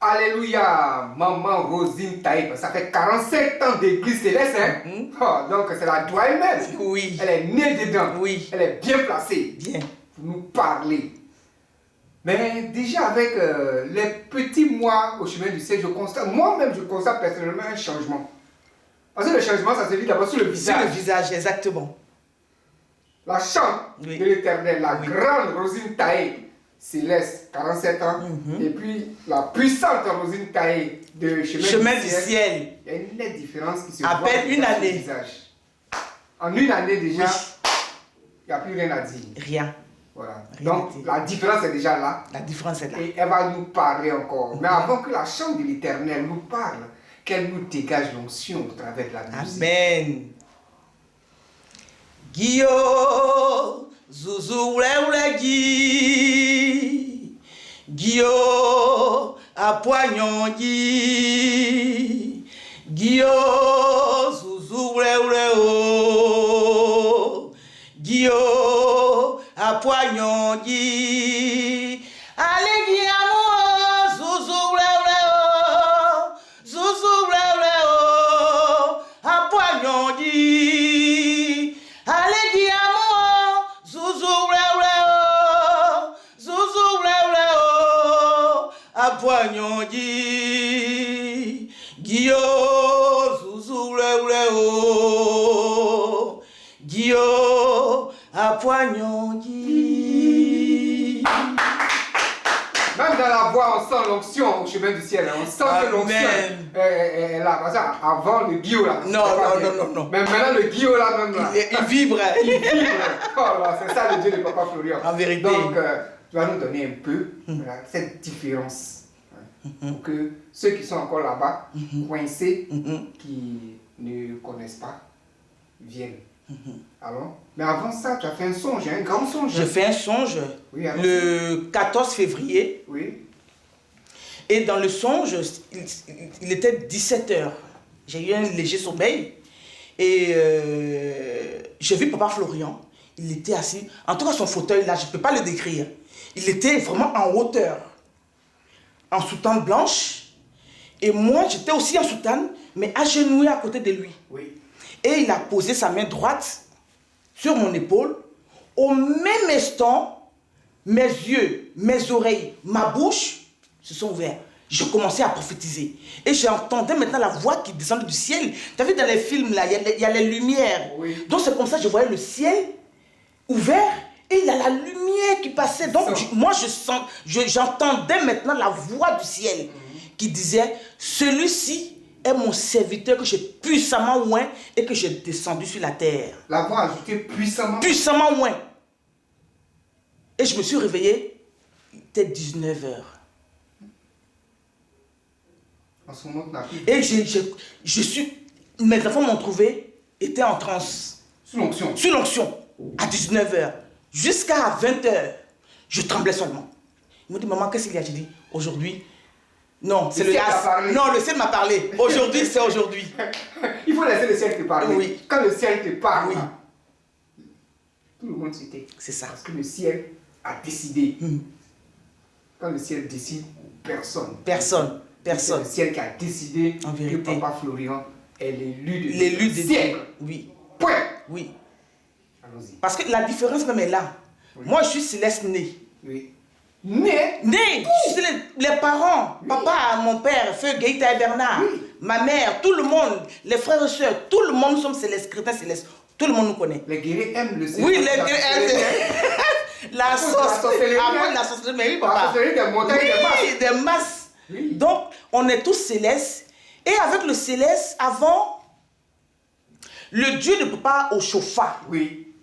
Alléluia, maman Rosine Taïb. Ça fait 47 ans d'église céleste, hein? Donc c'est la doigt elle-même. Oui. Elle est née dedans. Oui. Elle est bien placée. Bien. Pour nous parler. Mais déjà avec les petits mois au chemin du ciel, moi-même je constate personnellement un changement. Parce que le changement, ça se vit d'abord sur le visage. Sur le visage, exactement. La chante Oui. de l'Éternel, la Oui. grande Rosine Taïb, céleste, 47 ans. Et puis la puissante Rosine Taïb de Chemin du ciel. Il y a une nette différence qui se À voit peine déjà une sur le année. visage. En une année déjà, Oui. il n'y a plus rien à dire. Rien. Voilà. Rien Donc à dire. la différence est déjà là. La différence est là. Et elle va nous parler encore. Mais avant que la chante de l'Éternel nous parle, qu'elle nous dégage l'onction au travers de la musique. Amen. Guillaume, Zouzou, Gi. Guillaume, Apoignon, Gi. Guillaume, Zouzou, Guillaume, Apoignon, Gi. Allez, Guillaume, Zouzou, Guillaume, Zouzou, Guillaume, Même dans la voix, on sent l'onction au chemin du ciel. On sent que l'onction est là. Parce que avant le guillaume là. Non. Mais maintenant le guillaume là même là. Il vibre. Il vibre. Oh là, c'est ça le Dieu de Papa Florian. En vérité. Donc, tu vas nous donner un peu voilà, cette différence. Pour que ceux qui sont encore là-bas, coincés, qui ne connaissent pas, viennent. Alors, mais avant ça, tu as fait un songe, un grand songe. Je fais un songe le 14 février. Oui. Et dans le songe, il était 17 h. J'ai eu un léger sommeil. Et j'ai vu Papa Florian. Il était assis. En tout cas, son fauteuil là, je ne peux pas le décrire. Il était vraiment en hauteur. En soutane blanche. Et moi, j'étais aussi en soutane, mais agenouillé à côté de lui. Oui. Et il a posé sa main droite sur mon épaule. Au même instant, mes yeux, mes oreilles, ma bouche se sont ouverts. Je commençais à prophétiser. Et j'entendais maintenant la voix qui descendait du ciel. Tu as vu dans les films, là, il y a les lumières. Oui. Donc c'est comme ça que je voyais le ciel ouvert et il y a la lumière qui passait. Donc moi, j'entendais maintenant la voix du ciel qui disait, celui-ci est mon serviteur que j'ai puissamment oint et que j'ai descendu sur la terre. La voix ajoutée puissamment. Puissamment oint. Et je me suis réveillé, il était 19 h. En ce moment, tu n'as plus. Et mes enfants m'ont trouvé, étaient en transe. Sous l'onction. Sous l'onction, à 19 h. Jusqu'à 20 h, je tremblais seulement. Ils m'ont dit, maman, qu'est-ce qu'il y a? J'ai dit, aujourd'hui. Non, c'est le ciel. Non, le ciel m'a parlé. Aujourd'hui, c'est aujourd'hui. Il faut laisser le ciel te parler. Oui. Quand le ciel te parle, oui. Tout le monde s'était. C'est ça. Parce que le ciel a décidé. Quand le ciel décide, personne. Personne. C'est le ciel qui a décidé En que vérité. Papa Florian est l'élu L'élu des ciel. dieux. Oui. Point. Oui. Allons-y. Parce que la différence même est là. Oui. Moi, je suis céleste né. Oui. Né. Né. C'est les parents. Oui. Papa, mon père, Feu Gaïta et Bernard. Oui. Ma mère, tout le monde. Les frères et sœurs. Tout le monde, nous sommes célestes, chrétiens célestes. Tout le monde nous connaît. Les guerriers aiment le ciel. Oui, les guerriers aiment. La sorcellerie. Après la sorcellerie, mais oui, papa. La sorcellerie des montagnes, oui, des masses. Oui. Donc, on est tous célestes. Et avec le céleste, avant, le Dieu ne peut pas au chauffard. Oui.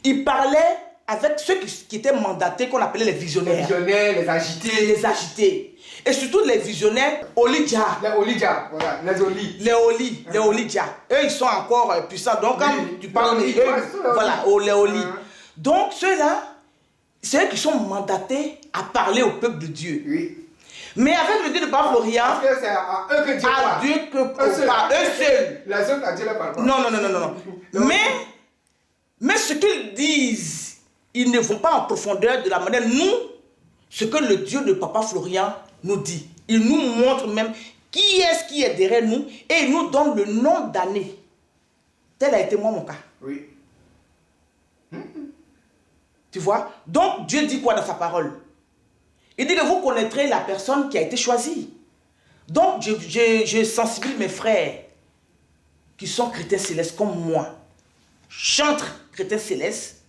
Il parlait avec ceux qui étaient mandatés, qu'on appelait les visionnaires. Les visionnaires, les agités. Les agités. Et surtout les visionnaires Olidja. Les Olidja, voilà, les Oli. Les Olidja. Eux, ils sont encore puissants. Donc, quand tu parles de eux, voilà, les Oli. Donc, ceux-là, c'est eux qui sont mandatés à parler au peuple de Dieu. Oui. Mais avec le Dieu de Papa Florian, parce que c'est à eux que Dieu parle. À Dieu que parle. Eux seuls. Les autres, à Dieu ne parle pas. Non. Mais ce qu'ils disent, ils ne vont pas en profondeur de la manière, nous, ce que le Dieu de Papa Florian nous dit. Il nous montre même qui est derrière nous et il nous donne le nombre d'années. Tel a été moi mon cas. Oui. Tu vois? Donc Dieu dit quoi dans sa parole? Il dit que vous connaîtrez la personne qui a été choisie. Donc je sensibilise mes frères qui sont chrétiens célestes comme moi, chantres chrétiens célestes,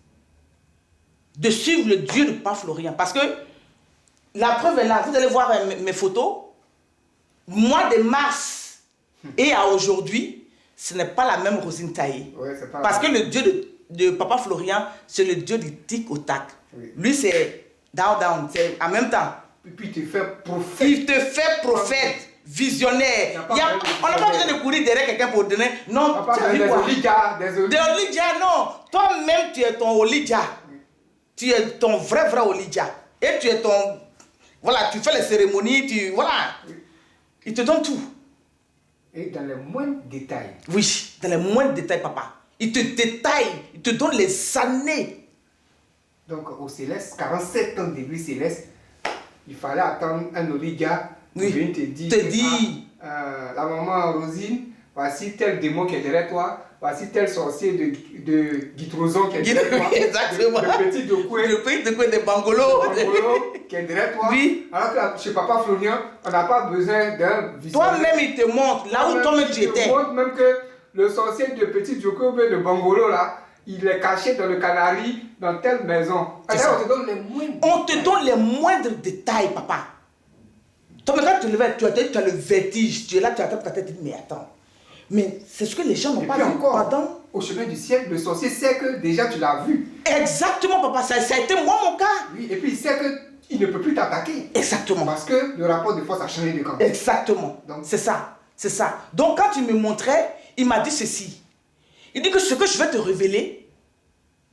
de suivre le Dieu de Papa Florian. Parce que la preuve est là. Vous allez voir mes photos. Mois de mars et à aujourd'hui, ce n'est pas la même Rosine taillée. Ouais, parce que le Dieu de Papa Florian, c'est le Dieu du tic au tac. Oui. Lui, c'est down, c'est en même temps. Et puis il te fait prophète. Il te fait prophète, visionnaire. On n'a pas besoin de courir derrière quelqu'un pour donner. Non, tu as vu quoi? Des Olidja, non. Toi-même, tu es ton Olidja. Oui. Tu es ton vrai Olidja. Et tu es ton... Voilà, tu fais les cérémonies, voilà. Oui. Il te donne tout. Et dans les moindres détails. Oui, dans les moindres détails, papa. Il te détaille, il te donne les années. Donc au Céleste, 47 ans de lui Céleste, il fallait attendre un Olidja qui vient te dire, la maman Rosine, voici tel démon qui est derrière toi, voici tel sorcier de Guitrozon qui est derrière toi. Exactement. Le petit Dokoué. Le petit Dokoué de Bangolo. Qui est derrière toi. Oui. Alors que chez Papa Florian, on n'a pas besoin d'un visionnaire. Toi-même, il te montre là où toi-même tu étais. Il te montre même que le sorcier de petit Dokoué de Bangolo là, il est caché dans le Canari, dans telle maison. Alors, on te donne les moindres détails. On te donne les moindres détails, papa. Toi, quand tu as le vertige, tu es là, tu attends ta tête, tu dis, mais attends. Mais c'est ce que les gens n'ont pas vu. Encore, au chemin du ciel, le sorcier sait que déjà tu l'as vu. Exactement, papa, ça a été moi mon cas. Oui, et puis il sait qu'il ne peut plus t'attaquer. Exactement. Parce que le rapport de force a changé de camp. Exactement. C'est ça. C'est ça. Donc quand il me montrait, il m'a dit ceci. Il dit que ce que je vais te révéler,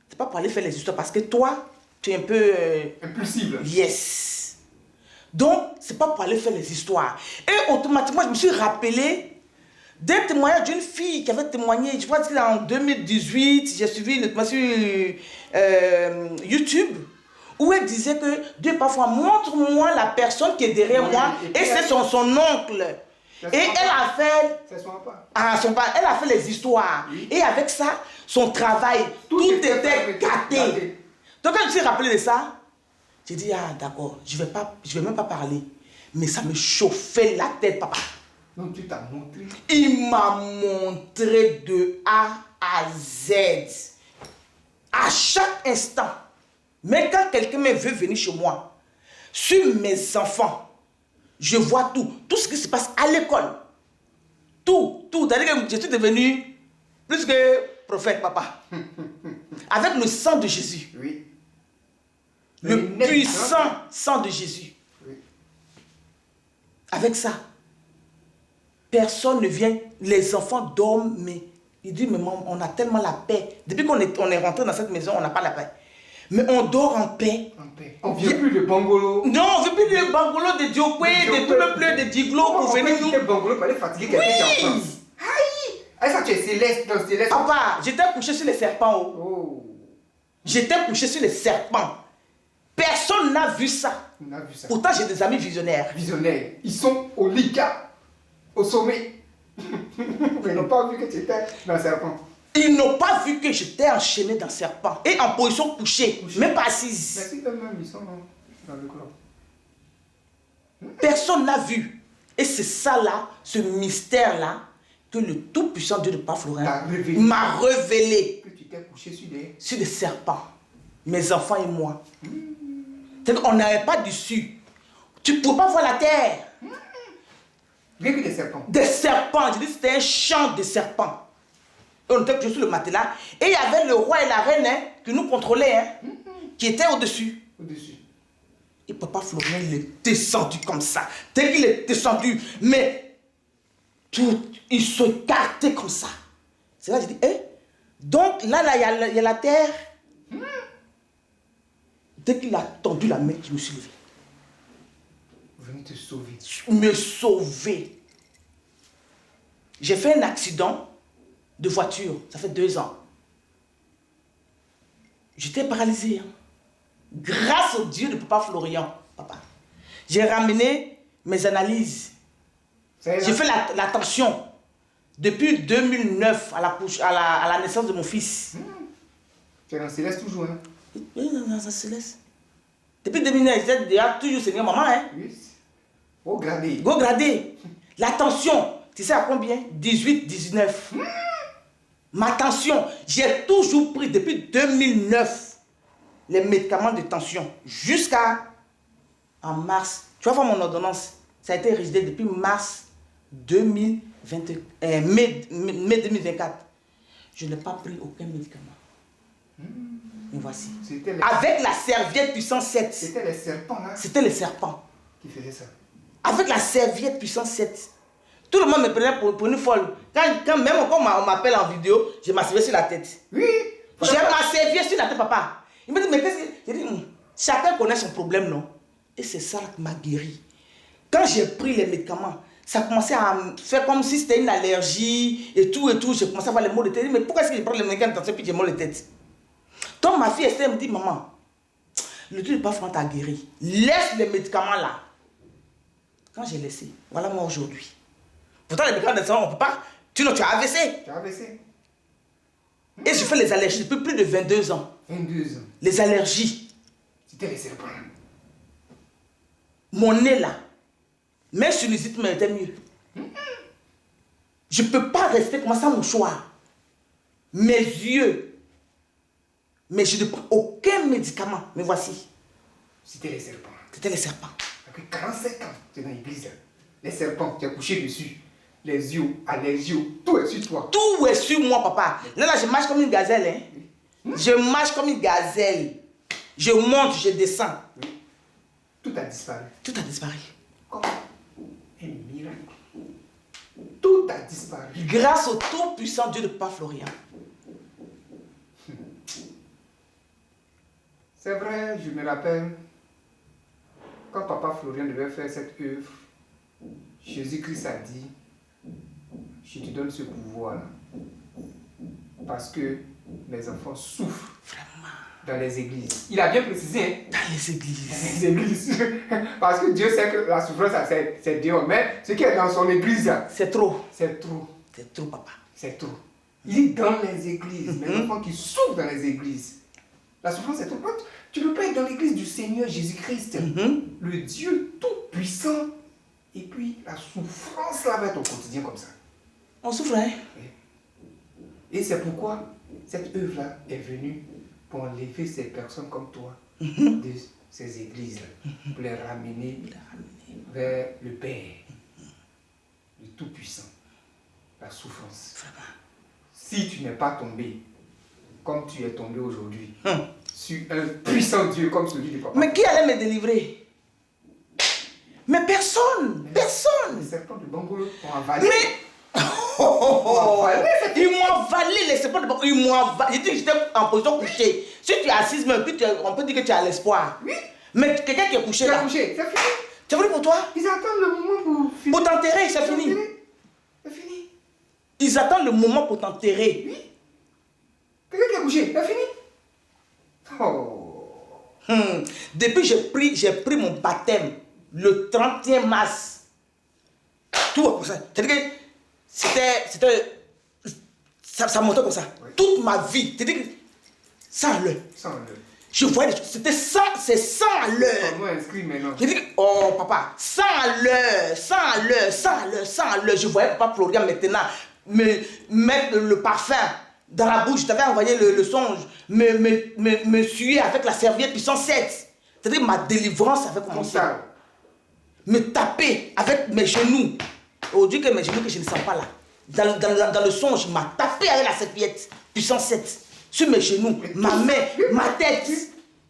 c'est pas pour aller faire les histoires, parce que toi, tu es un peu... impulsive. Yes. Donc, c'est pas pour aller faire les histoires. Et automatiquement, je me suis rappelé d'un témoignage d'une fille qui avait témoigné, je crois que en 2018, j'ai suivi une témoignage sur YouTube, où elle disait que Dieu parfois montre-moi la personne qui est derrière moi, et c'est son oncle. Et elle a fait... C'est son papa. Elle a fait les histoires. Oui. Et avec ça, son travail, tout était gâté. Donc quand je me suis rappelé de ça, j'ai dit, ah d'accord, je vais même pas parler. Mais ça me chauffait la tête, papa. Donc tu t'as montré. Il m'a montré de A à Z. À chaque instant. Mais quand quelqu'un veut venir chez moi, sur mes enfants, je vois tout. Tout ce qui se passe à l'école. Tout. C'est-à-dire que je suis devenu plus que prophète, papa. Avec le sang de Jésus. Oui. Le puissant sang de Jésus. Oui. Avec ça, personne ne vient. Les enfants dorment, mais ils disent, maman, on a tellement la paix. Depuis qu'on est rentré dans cette maison, on n'a pas la paix. Mais on dort en paix. On ne vient plus de Bangolo. Non, on ne vient plus de Bangolo, de Diokwe, de tout le bleu, de Diglo pour venir nous. Bangolo pour aller fatiguer quelqu'un qui est en France. Aïe! Ça, tu es céleste, dans céleste. Papa, j'étais couché sur les serpents. Oh. J'étais couché sur les serpents. Personne n'a vu ça. Pourtant, j'ai des amis visionnaires. Visionnaires. Ils sont au Lika, au sommet. Ils n'ont pas vu que tu étais dans le serpent. Ils n'ont pas vu que j'étais enchaîné dans le serpent et en position couchée, même pas assise. Mais si eux-mêmes, ils sont dans le club. Personne n'a vu. Et c'est ça là, ce mystère-là, que le tout-puissant Dieu de Papa Florian m'a révélé. Que tu t'es couché sur des serpents. Mes enfants et moi. On n'avait pas dessus. Tu ne pouvais pas voir la terre. Rien que des serpents. Des serpents. Je dis c'était un champ de serpents. Et on était couché sur le matelas. Et il y avait le roi et la reine qui nous contrôlaient, qui étaient au-dessus. Et Papa Florian, il est descendu comme ça. Dès qu'il est descendu, mais tout, il se gardait comme ça. C'est là que je dis, donc là, il y a la terre. Dès qu'il a tendu la main, je me suis levé. Venez te sauver. Me sauver. J'ai fait un accident de voiture, ça fait 2 ans. J'étais paralysé. Grâce au Dieu de Papa Florian, papa. J'ai ramené mes analyses. C'est J'ai fait la tension depuis 2009 à la naissance de mon fils. Tu es dans Céleste toujours, hein? Oui, dans Céleste. Depuis 2009, j'étais déjà toujours Seigneur Maman, hein? Oui. Au gradé. Go gradé. La tension, tu sais à combien? 18, 19. Ma tension, j'ai toujours pris depuis 2009 les médicaments de tension jusqu'à en mars. Tu vas voir mon ordonnance. Ça a été résidé depuis mars 2020, mai 2024. Je n'ai pas pris aucun médicament. Mais voici. Avec la serviette puissance 7. C'était les serpents là. C'était les serpents. Qui faisaient ça. Avec la serviette puissance 7. Tout le monde me prenait pour une folle. Quand même quand on m'appelle en vidéo, j'ai ma serviette sur la tête. Oui. J'ai ma serviette sur la tête, papa. Il me dit, mais qu'est-ce que... J'ai dit, chacun connaît son problème, non? Et c'est ça qui m'a guéri. Quand j'ai pris les médicaments, ça commençait à me faire comme si c'était une allergie et tout. J'ai commencé à avoir les maux de tête. Mais pourquoi est-ce que je prends les médicaments de tension puis j'ai mal de tête? Donc ma fille Esther me dit, maman, le Dieu de pas t'a guéri. Laisse les médicaments là. Quand j'ai laissé, voilà moi aujourd'hui. Pourtant les médicaments de tension, on ne peut pas. Tu as AVC. Tu as AVC. Et je fais les allergies depuis plus de 22 ans. 22 ans. Les allergies. C'était les serpents. Mon nez là, mes sinusites m'étaient mieux. Je ne peux pas rester comme ça sans mouchoir. Mes yeux. Mais je ne prends aucun médicament. Mais voici. C'était les serpents. C'était les serpents. Après 45 ans, tu es dans l'église. Les serpents, tu as couché dessus. Les yeux, allergies, tout est sur toi. Tout est sur moi, papa. Là, je marche comme une gazelle. Hein? Je marche comme une gazelle. Je monte, je descends. Oui. Tout a disparu. Tout a disparu. Comme un miracle. Tout a disparu. Grâce au tout-puissant Dieu de Papa Florian. C'est vrai, je me rappelle, quand Papa Florian devait faire cette œuvre, Jésus-Christ a dit, je te donne ce pouvoir-là. Parce que les enfants souffrent. Vraiment. Dans les églises. Il a bien précisé. Hein? Dans les églises. Dans les églises. Parce que Dieu sait que la souffrance, c'est Dieu. Mais ce qui est dans son église, c'est trop. C'est trop. C'est trop, papa. C'est trop. Il est dans les églises. Les enfants qui souffrent dans les églises. La souffrance, c'est trop. Tu ne peux pas être dans l'église du Seigneur Jésus-Christ, le Dieu tout-puissant, et puis la souffrance là va être au quotidien comme ça. On souffre, hein? Et c'est pourquoi cette œuvre-là est venue pour enlever ces personnes comme toi de ces églises, pour les ramener vers le Père, le Tout-Puissant, la souffrance. Vraiment. Si tu n'es pas tombé comme tu es tombé aujourd'hui, sur un puissant Dieu comme celui du Papa. Mais qui allait me délivrer? Mais personne. Personne. Les serpents de Bangolo ont avalé. Mais... Ils m'ont avalé les serpents de Bangolo. Ils m'ont avalé. J'ai dit que j'étais en position couchée. Si tu es assise, on peut dire que tu as l'espoir. Oui. Mais quelqu'un qui est couché Tu là. es couché, c'est fini. Tu as voulu pour toi? Ils attendent le moment pour finir. Pour t'enterrer, c'est fini. C'est fini. Ils attendent le moment pour t'enterrer. Oui. Quelqu'un qui est couché, c'est fini. Oh. Depuis j'ai pris mon baptême le 31 mars. Tout comme ça. C'est-à-dire que ça montait comme ça. Oui. Toute ma vie. C'est-à-dire que 100 à l'heure. 100 à l'heure. Je voyais, c'était 100, c'est 100 à l'heure. Moi inscrit maintenant. Je dis, oh papa, 100 à l'heure, 100 à l'heure, 100 à l'heure, 100 à l'heure. Je voyais Papa Florian maintenant me mettre le parfum dans la bouche. Je t'avais envoyé le songe, me suer avec la serviette puissance 7. C'est-à-dire ma délivrance avait commencé. Me taper avec mes genoux. Aujourd'hui que mes genoux que je ne sens pas là. Dans le songe, il m'a tapé avec la serviette puissance 7. Sur mes genoux, ma main, ma tête.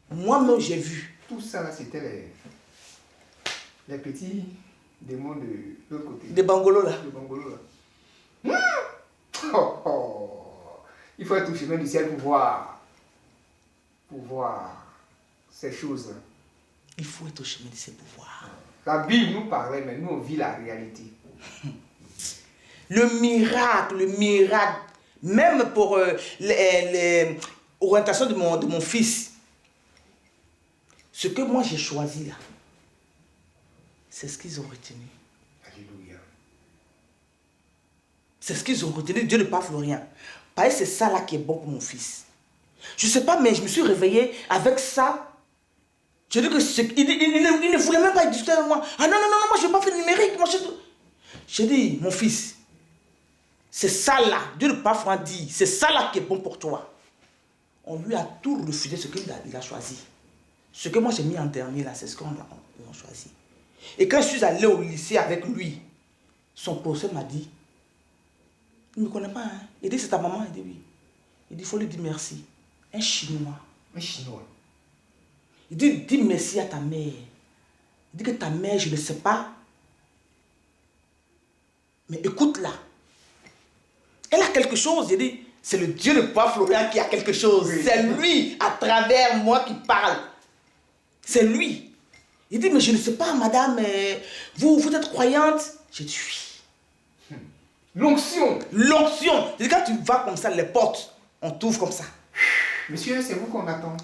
Moi-même, j'ai vu. Tout ça, là, c'était les petits démons de l'autre côté. Des bangolos, là. De Bangolo, là. Oh, oh. Il faut être au chemin du ciel pour voir ces choses. Il faut être au chemin de ses pouvoirs. La Bible nous parlait, mais nous, on vit la réalité. Le miracle. Même pour l'orientation de mon fils. Ce que moi j'ai choisi là, C'est ce qu'ils ont retenu. Alléluia. C'est ce qu'ils ont retenu, Dieu ne parle Florian. Parce que c'est ça là qui est bon pour mon fils. Je ne sais pas, mais je me suis réveillée avec ça. Je dis que il ne voulait même pas discuter avec moi. Ah non, non, non, moi je ne vais pas faire le numérique. J'ai dit, mon fils, c'est ça là, Dieu ne parle pas dit, c'est ça là qui est bon pour toi. On lui a tout refusé ce qu'il a choisi. Ce que moi j'ai mis en dernier là, c'est ce qu'on a choisi. Et quand je suis allé au lycée avec lui, son professeur m'a dit, il ne me connaît pas, hein. Il dit, c'est ta maman? Il dit, oui. Il dit, il faut lui dire merci. Un Chinois. Un Chinois. Il dit, dis merci à ta mère. Il dit que ta mère, je ne sais pas. Mais écoute-la. Elle a quelque chose. Il dit, c'est le Dieu de Papa Florian qui a quelque chose. Oui. C'est lui, à travers moi, qui parle. C'est lui. Il dit, mais je ne sais pas, madame, vous êtes croyante? J'ai dit, oui. L'onction. L'onction. Quand tu vas comme ça, les portes, on t'ouvre comme ça. Monsieur, c'est vous qu'on attend.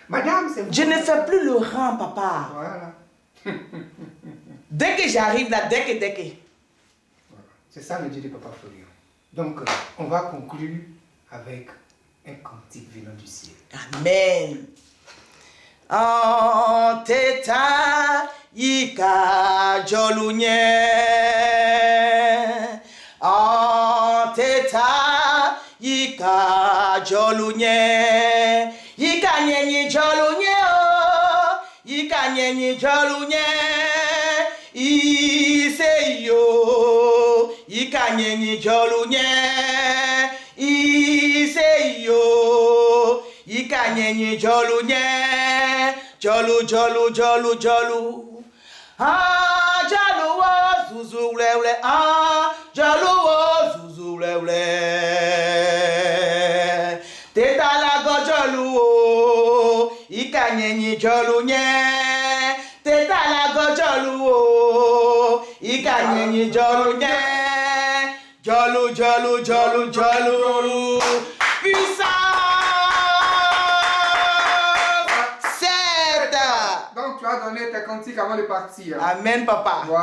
Madame, c'est vous. Je ne fais plus le rang, papa. Voilà. Dès que j'arrive là, dès que. Voilà. C'est ça le Dieu de Papa Florian. Donc, on va conclure avec un cantique venant du ciel. Amen. Anteta yika jolunye. Anteta yika jolunye. Yika nyenyi jolunye o. Yika nyenyi jolunye. Iseyo. Yika nyenyi jolunye. Iseyo. Yika nyenyi jolunye. Jolu jolu jolu jolu. Ah jolu wo zuzu wle. Ah jolu wo zuzu wle. Teta la go jolu wo. Yika nyenyi jolu nye. Teta la go jolu wo. Yika nyenyi jolu nye. Jolu jolu jolu jolu. Puissant. Donc, tu as donné tes cantiques avant de partir. Amen, papa. Voilà.